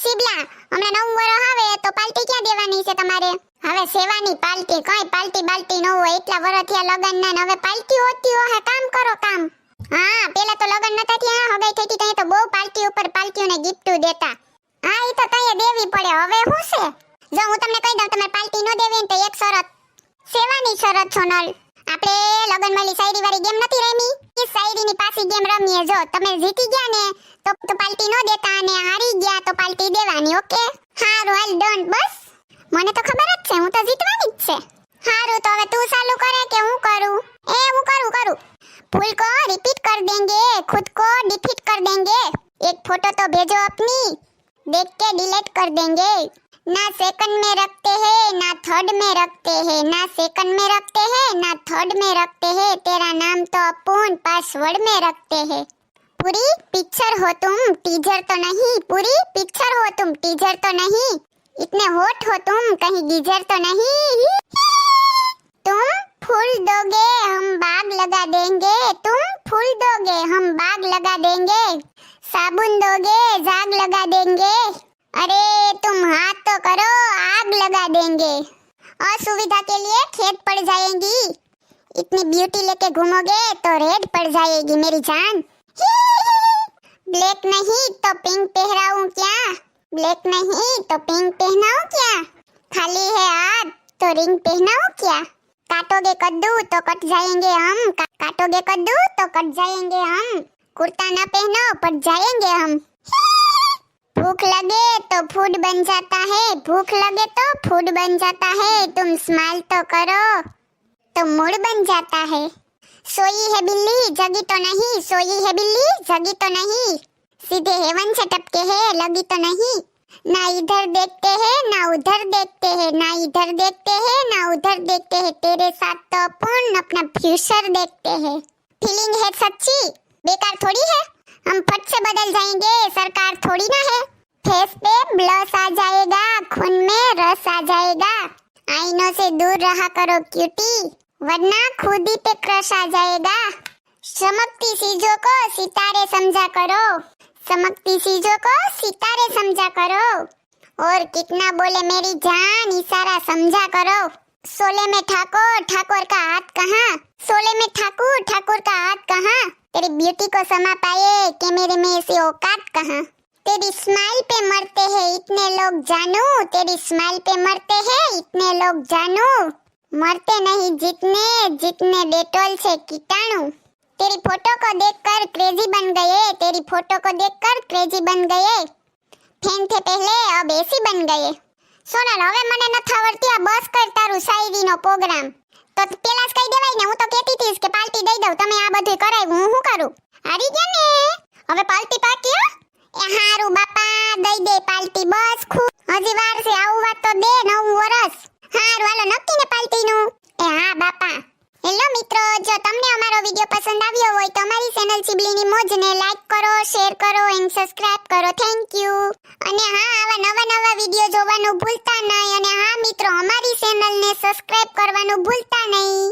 શીબલા, હમણાં નવું વરસ આવે તો પાર્ટી ક્યાં દેવાની છે તમારે? હવે સેવાની પાર્ટી, કઈ પાર્ટી બાલ્ટી ન હોય. એટલા વરસ થયા લગનના ને હવે પાર્ટી હોતી હોય. કામ કરો કામ. હા, પેલા તો લગન નતા થયા, હગાઈ થઈ હતી તો બહુ પાર્ટી ઉપર પાર્ટીઓને ગિફ્ટ દેતા. હા, ઈ તો તઈએ દેવી પડે. હવે શું છે? જો હું તમને કહી દઉં, તમે પાર્ટી ન દેવી ને તો એક શરત. સેવાની શરત સોનલ. આપણે લગન વાળી શાયરી વાળી ગેમ નથી રમી, ઈ શાયરીની પાછી ગેમ રમીએ. જો તમે જીતી ગયા ને તો પાર્ટી ન દેતા અને હારી ગયા તો પાર્ટી દેવાની. ઓકે? હારું, હાલ ડન. બસ મને તો ખબર જ છે, હું તો જીતવાની જ છે. હારું, તો હવે તું ચાલુ કરે કે હું કરું? હું કરું. फूल को रिपीट कर देंगे, खुद को डिफीट कर देंगे. एक फोटो तो भेजो अपनी, देख के डिलीट कर देंगे. ना सेकंड में रखते हैं, ना थर्ड में रखते हैं. ना सेकंड में रखते हैं, ना थर्ड में रखते हैं. तेरा नाम तो अपन पासवर्ड में रखते हैं. पूरी पिक्चर हो तुम, टीजर तो नहीं. पूरी पिक्चर हो तुम, टीजर तो नहीं. इतने हॉट हो तुम, कहीं गीजर तो नहीं. तुम फूल दोगे हम बाग लगा देंगे. तुम फूल दोगे हम बाग लगा देंगे. साबुन दोगे जाग लगा देंगे. अरे तुम हाथ तो करो आग लगा देंगे. असुविधा के लिए खेत पड़ जाएंगी. इतनी ब्यूटी लेके घूमोगे तो रेड पड़ जाएगी मेरी जान. ब्लैक नहीं तो पिंक पहनाऊं क्या? ब्लैक नहीं तो पिंक पहनाऊं क्या? खाली है हाथ तो रिंग पहनाऊं क्या? काटोगे कद्दू तो कट जाएंगे हम. काटोगे कद्दू तो कट जाएंगे हम. कुर्ता ना पहनो पट जाएंगे हम. भूख लगे तो फूड बन जाता है. भूख लगे तो फूड बन जाता है. तुम स्माइल तो करो तो मूड बन जाता है. सोई है बिल्ली जगी तो नहीं. सोई है बिल्ली जगी तो नहीं. सीधे हेवन से टपके है लगी तो नहीं. ना इधर देखते हैं ना उधर देखते हैं. ना इधर देखते हैं ना उधर देखते हैं. तेरे साथ तो अपन अपना फ्यूचर देखते हैं. फीलिंग है सच्ची, बेकार थोड़ी है. हम फट से बदल जाएंगे, सरकार थोड़ी ना है. फेस पे ब्लश आ जाएगा, खून में रस आ जाएगा. आईनों से दूर रहा करो क्यूटी, वरना खुद ही पे क्रश आ जाएगा. चमकती चीजों को सितारे समझा करो. चमकती चीजों को सितारे समझा करो. और कितना बोले मेरी जान इशारा समझा करो. सोले में ठाकुर, ठाकुर का हाथ कहाँ? सोले में ठाकुर, ठाकुर का हाथ कहाँ? तेरी ब्यूटी को समा पाए कि मेरे में से औकात कहाँ? तेरी स्माइल पे मरते हैं इतने लोग जानू. तेरी स्माइल पे मरते हैं इतने लोग जानू. मरते नहीं जितने जितने डेटोल से कीटाणु. तेरी फोटो को देखकर क्रेजी बन गए. तेरी फोटो को देखकर क्रेजी बन गए. फैन थे पहले अब एसी बन गए. સોનલ, હવે મને નથી આવડતી. આ બસ કર તારું શાયરીનો પ્રોગ્રામ. તો પેલા જ કહી દેવાય ને, હું તો કહેતી હતી કે પાર્ટી દઈ દઉં. તમે આ બધું કરાવ્યું, હું શું કરું? હારી ગયા ને હવે પાર્ટી પાકી. એ હારું બાપા, દઈ દે પાર્ટી. બસ ખૂબ હજી વાર છે. આવું વાત તો દે નવું વરસ. હારું હાલો, નક્કી ને પાર્ટીનું? એ હા બાપા. હેલો મિત્રો, જો તમને અમારો વિડિયો પસંદ આવ્યો હોય તો અમારી ચેનલ ચીબલીની મોજને લાઈક કરો, શેર કરો એન્ડ સબસ્ક્રાઇબ કરો. Thank you. અને હા, આવા નવા વિડિયો જોવાનું ભૂલતા નહીં. અને હા મિત્રો, અમારી ચેનલને સબસ્ક્રાઇબ કરવાનું ભૂલતા નહીં.